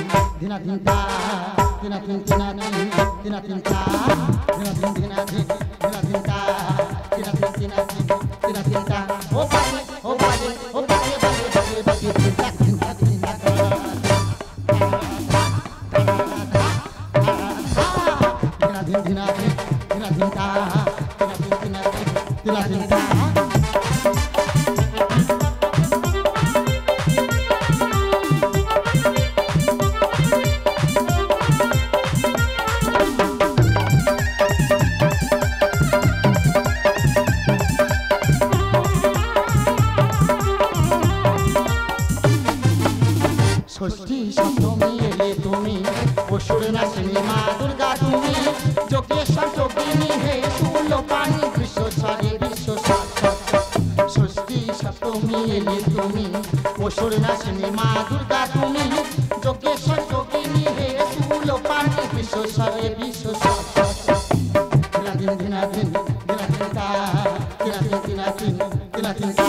धिना धिनता धिना धिनता धिना धिनता धिना धिना धिना धिनता धिना धिना धिनता ओ बाजे ओ बाजे ओ बाजे बाजे बाजे बाजे धिनता धिनता धिनता धिना धिना धिना धिनता धिना धिना धिनता ষষ্ঠী সপ্তমী এলে তুমি অসুর নাশিনী মা দুর্গা তুমি যোগেশ্বর যোগিনী হে শূলপাণি বিশ্বস্বরে বিশ্বস্বর ষষ্ঠী সপ্তমী এলে তুমি অসুর নাশিনী মা দুর্গা তুমি যোগেশ্বর যোগিনী হে শূলপাণি বিশ্বস্বরে বিশ্বস্বর দিনাদিন দিনাদিন দিনাদিন তা দিনাদিন দিনাদিন দিনাদিন তা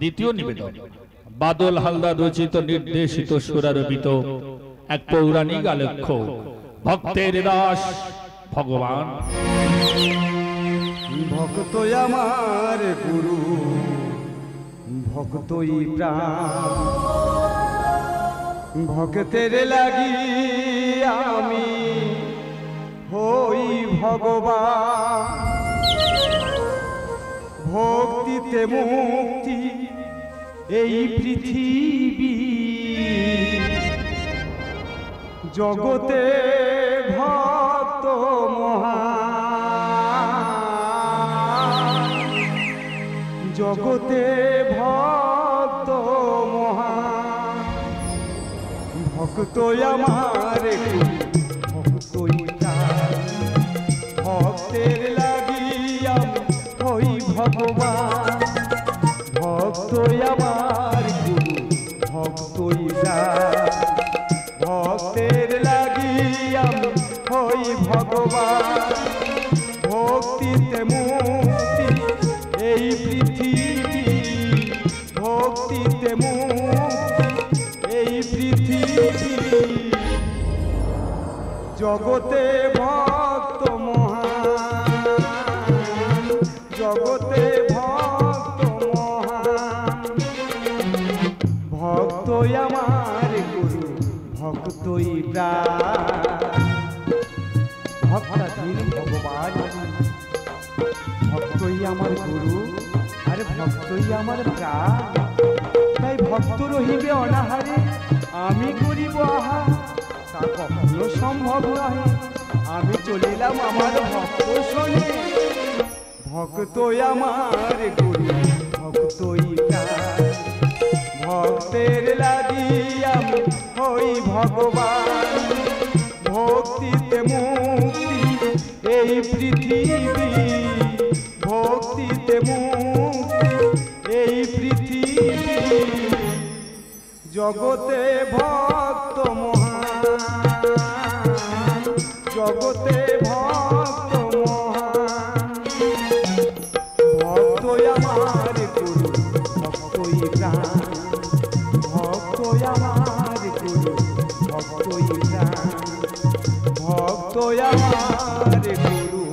দ্বিতীয় নিবেদন বাদল হালদার রচিত নির্দেশিত সুরারোপিত এক পৌরাণিক আলেখ্য ভক্তের দাস ভগবান। ভক্ত আমার গুরু ভক্তই প্রাণ ভক্তের লাগি আমি হই ভগবান ভক্তিতে মুক্তি এই পৃথিবী জগতে ভক্ত মহান জগতে ভক্ত মহান ভক্ত আমার ভক্তই ভক্তের লাগি আমি হই ভগবান ভক্ত আমার গুরু ভক্তই ভক্তের লাগি আমি হই ভগবান ভক্তিতে মুক্তি এই পৃথিবী ভক্তিতে মুক্তি এই পৃথিবী জগতে ভক্ত মহান জগতে ভক্ত মহান ভক্তই আমার গুরু ভক্তই প্রাণ ভক্তাধীন ভগবান ভক্তই আমার গুরু আর ভক্তই আমার প্রাণ তাই ভক্ত রহিবে অনাহারে আমি করিব আহার তা কখনো সম্ভব নয়। আমি চলিলাম আমার ভক্ত শোনে, ভক্তই আমার গুরু, ভক্তই প্রাণ। ভক্তের লাগি আমি হই ভগবান, ভক্তিতে মুক্তি এই পৃথিবী, ভক্তিতে মুক্তি এই পৃথিবী। জগতে ভক্ত মহান, জগতে ভক্ত মহান। ভক্তই আমার গুরু, ভক্তই প্রাণ, ভক্তই আমার গুরু, ভক্তই প্রাণ, ভক্তই আমার গুরু,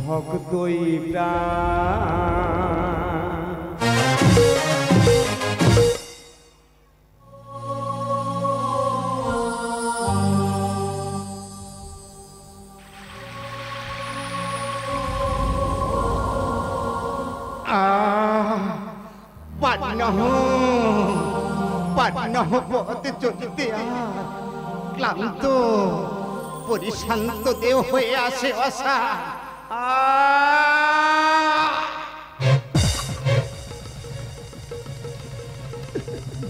ভক্তই প্রাণ। পথে চলিতে ক্লান্ত পরিশান্ত দেহ হয়ে আসে আশা।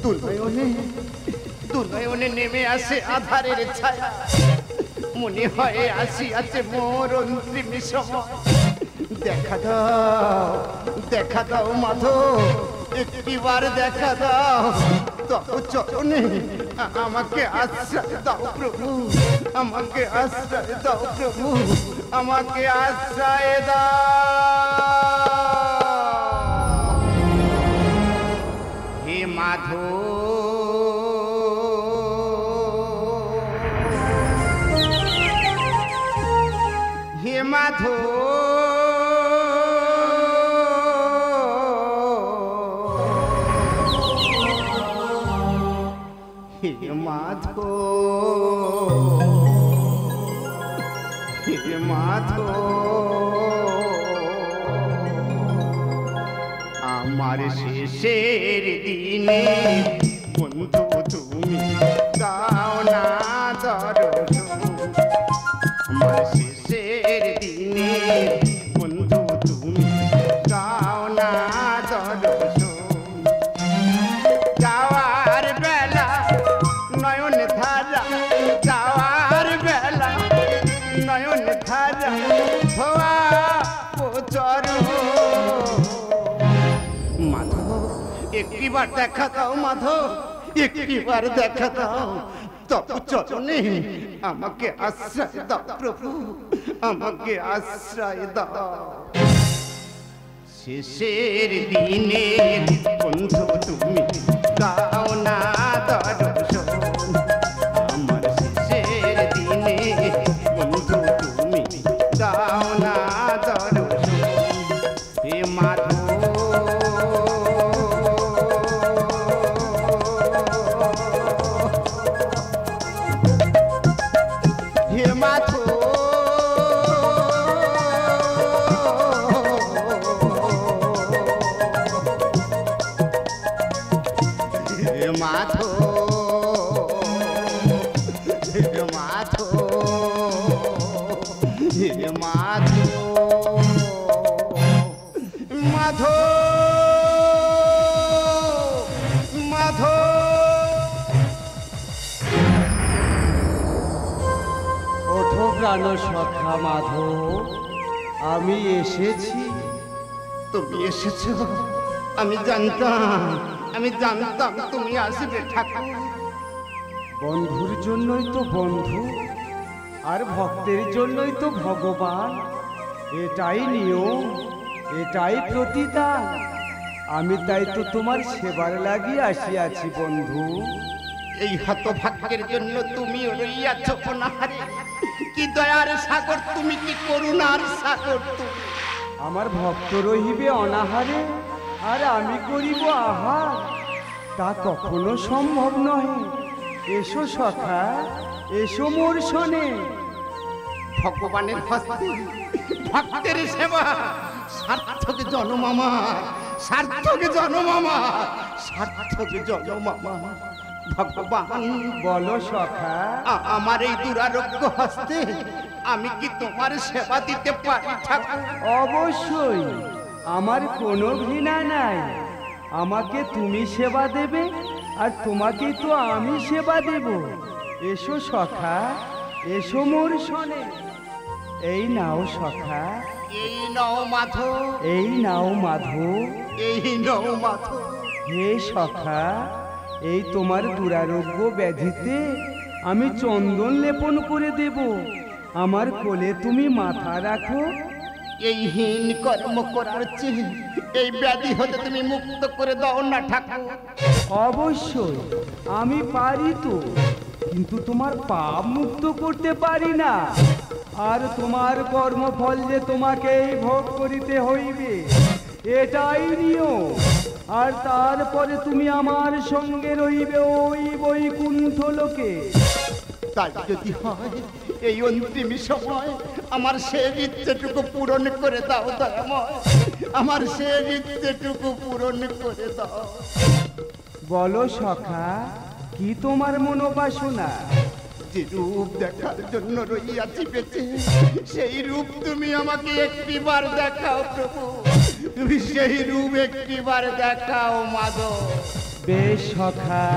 দুর্নয়নে দুর্নয়নে নেমে আসে আধারের ছায়া, মনে হয় আসিয়াছে মোর অন্তিম সময়। দেখা দাও, দেখা দাও মাধব, একটিবার দেখা দাও। তব চরণে আমাকে আশ্রয় দাও প্রভু, আমাকে আশ্রয় দাও প্রভু, আমাকে আশ্রয় দাও। হে মাধব, হে মাধব, হে মাধব, হে মাধব। আমার শেষের দিনে বন্ধু তুমি দাও না দর্শন, আমার শেষের দিনে বন্ধু তুমি দাও না দর্শন। যাওয়ার বেলা নয়ন ধারা, যাওয়ার বেলা নয়ন ধারা ধোয়া চর। মাধব একটিবার দেখা দাও, মাধব একটিবার দেখা দাও। তব চরণে আমাকে আশ্রয় দাও প্রভু, আমাকে আশ্রয় দাও। শেষের দিনে বন্ধু তুমি দাও না দর্শন, আমার শেষের দিনে বন্ধু তুমি দাও না দর্শন। হে মাধব, হে মাধব, মাধব, হে মাধব, হে মাধব, মাধব, মাধব। ওঠো প্রাণ সখা মাধব, আমি এসেছি। তুমি এসেছো, আমি জানতাম, আমি জানতাম তুমি আসবে ঠাকুর। বন্ধুর জন্যই তো বন্ধু, আর ভক্তের জন্যই তো ভগবান। এটাই নিয়ম, এটাই প্রতিদান। আমি তাই তো তোমার সেবার লাগিয়ে আসিয়াছি বন্ধু। এই হতভাগ্যের জন্য তুমি রইয়াছ অনাহারে। কি দয়ার সাগর তুমি, কি করুণার সাগর তুমি। আমার ভক্ত রহিবে অনাহারে, আর আমি করিব আহার, তা কখনো সম্ভব নয়। এসো সখা, এসো মোর শোনে। ভগবানের ভক্তি, ভক্তের সেবা, সার্থক জনম আমার, সার্থক জনম আমার, সার্থক জনম আমার। ভগবান বলো সখা। আমার এই দুরারোগ্য হস্তে আমি কি তোমার সেবা দিতে পারি ঠাকুর? অবশ্যই, আমার কোনো ঘৃণা নাই। আমাকে তুমি সেবা দেবে আর তোমাকে তো আমি সেবা দেব। এসো সখা, এসো মোর শোনে। এই নাও সখা, এই নও মাধব, এই নাও মাধব। এই নও মাধব। হে সখা, এই তোমার দুরারোগ্য ব্যাধিতে আমি চন্দন লেপন করে দেব। আমার কোলে তুমি মাথা রাখো। এই হীন কর্ম করার চেয়ে এই ব্যাধি হতে তুমি মুক্ত করে দাও না ঠাকুর। অবশ্যই আমি পারি তো, কিন্তু তোমার পাপ মুক্ত করতে পারি না। আর তোমার কর্মফল যে তোমাকেই ভোগ করিতে হইবে, এটাই নিয়ম। আর তারপরে তুমি আমার সঙ্গে রইবে ওই বৈকুণ্ঠ লোকে। তাই যদি হয় এই অন্তিম সময় আমার সে ইচ্ছেটুকু পূরণ করে দাও দয়াময়, আমার সে ইচ্ছেটুকু পূরণ করে দাও। বলো সখা, কি তোমার মনোবাসনা? যে রূপ দেখার জন্য রইয়াছি বেঁচে, সেই রূপ তুমি আমাকে একটিবার দেখাও প্রভু, তুমি সেই রূপ একটিবার দেখাও মাধব। বেশ সখা,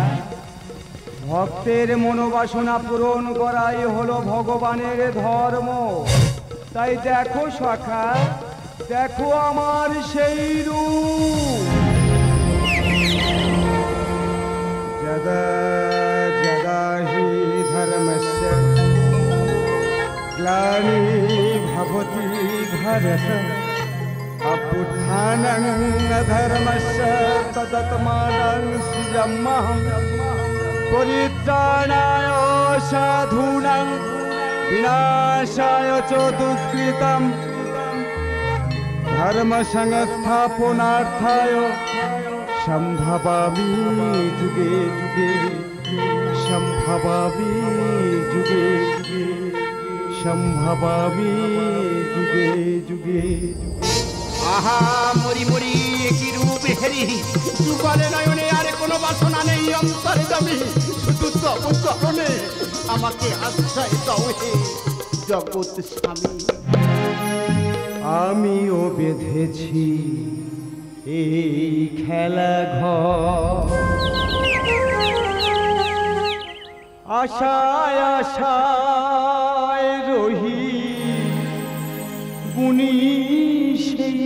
ভক্তের মনোবাসনা পূরণ করাই হলো ভগবানের ধর্ম। তাই দেখো সখা, দেখো আমার সেই রূপ। যদা যদা হি ধর্মস্য গ্লানির্ভবতি ভারত অভ্যুত্থানং অধর্মস্য তদাত্মাनं সৃজাম্যহং পরিত্রাণায় সাধূনাং বিনাশায় চ দুষ্কৃতম ধর্ম সংস্থাপনার্থায় সম্ভবামি যুগে যুগে, সম্ভবামি যুগে যুগে, সম্ভবামি যুগে যুগে। আহা মরি মরি কি রূপ হেরি, যুগলে নয়নে আর কোনো বাসনা নেই অন্তরে জমি, শুধু তব চরণে আমাকে আশ্রয় দাও হে জগৎ স্বামী। আমিও বেঁধেছি এই খেলা ঘর, আশায় আশায় রহি গুণী সেই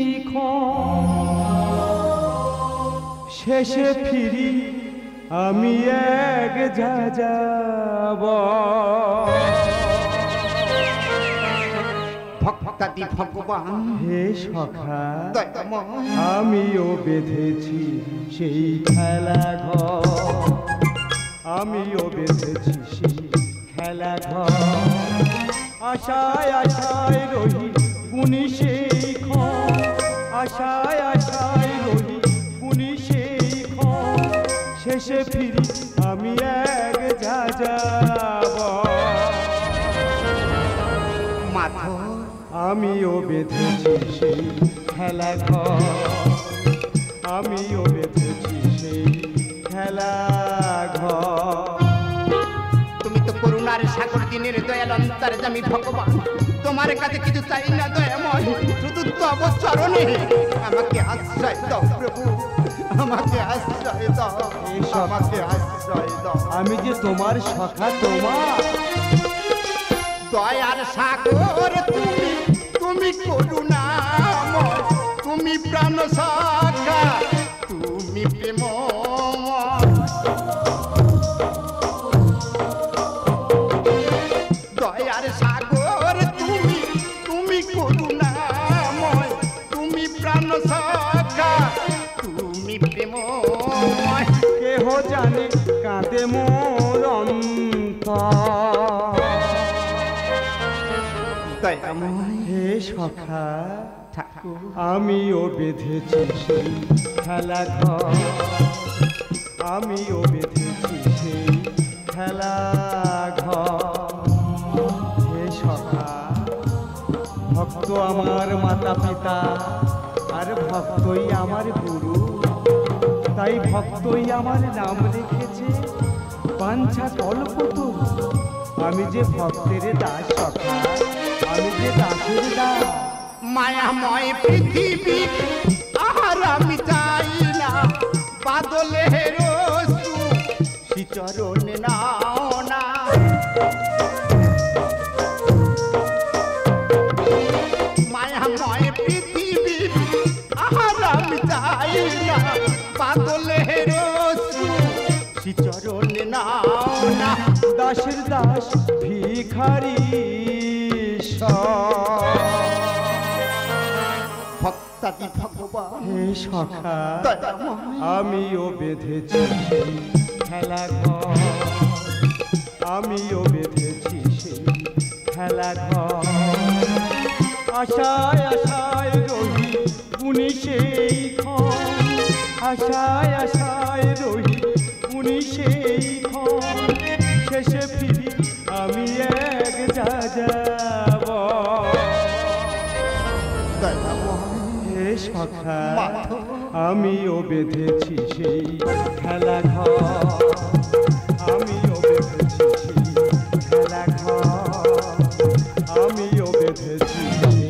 শেষে ফিরি আমি এক যাযাব। ভক্তাদি ভগবান হে সখা, দয়াময় আমিও বেঁধেছি সেই খেলা ঘর, আমিও বেঁধেছি সেই খেলা ঘর, আশায় আশায় রহি গুণী সেই আশায় আশায় রহি গুণী সেই শেষে ফিরি আমি এক যাযাব। মাধব আমিও বেঁধেছি সেই খেলা ঘর, আমিও বেঁধেছি সেই খেলা ঘর। তুমি তো করুণার সাগর দিনের দয়াল অন্তর্যামী ভগবান, তোমার কাছে কিছু চাই না দয়াময়, শুধু তব চরণে আমাকে আশ্রয় দাও প্রভু, আমাকে আশ্রয় দাও, আমাকে আশ্রয় দাও। আমি যে তোমার সখা, তোমার দয়ার সাগর তুমি, তুমি করুণাময়, তুমি প্রাণ সখা, তুমি প্রেমময়। দয়ার সাগর তুমি, তুমি করুণাময়, তুমি প্রাণ সখা, তুমি প্রেমময়। কেহ জানে কাঁদে মোর অন্তর। দয়াময় হে সখা, ঠাকুর আমিও বেঁধেছি সেই খেলা ঘর, আমিও বেঁধেছি সেই খেলা ঘর। হে সখা, ভক্ত আমার মাতা পিতা আর ভক্তই আমার গুরু, তাই ভক্তই আমার নাম রেখেছে বাঞ্ছা কল্পতরু, আমি যে ভক্তের দাস সখা, আমি যে দাসের দাস। মায়াময় পৃথিবী আর আমি চাই না, বাদলের শ্রীচরণে নাও না। মায়াময় পৃথিবী আর আমি চাই না, বাদলের শ্রীচরণে নাও না। দাসের দাস ভিখারি ভক্তাদি ভগবান হে সখা, দয়াময়। আমিও বেঁধেছি সেই খেলা ঘর, আমিও বেঁধেছি সেই খেলা ঘর। আশায় আশায় রহি পুনি সেই ক্ষণ, আশায় আশায় রহি পুনি সেই ক্ষণ। শেষে ফিরি আমি এক যাযাব। হে সখা, আমিও বেঁধেছি সেই খেলা ঘর, আমিও বেঁধেছি সেই খেলা ঘর, আমিও বেঁধেছি সেই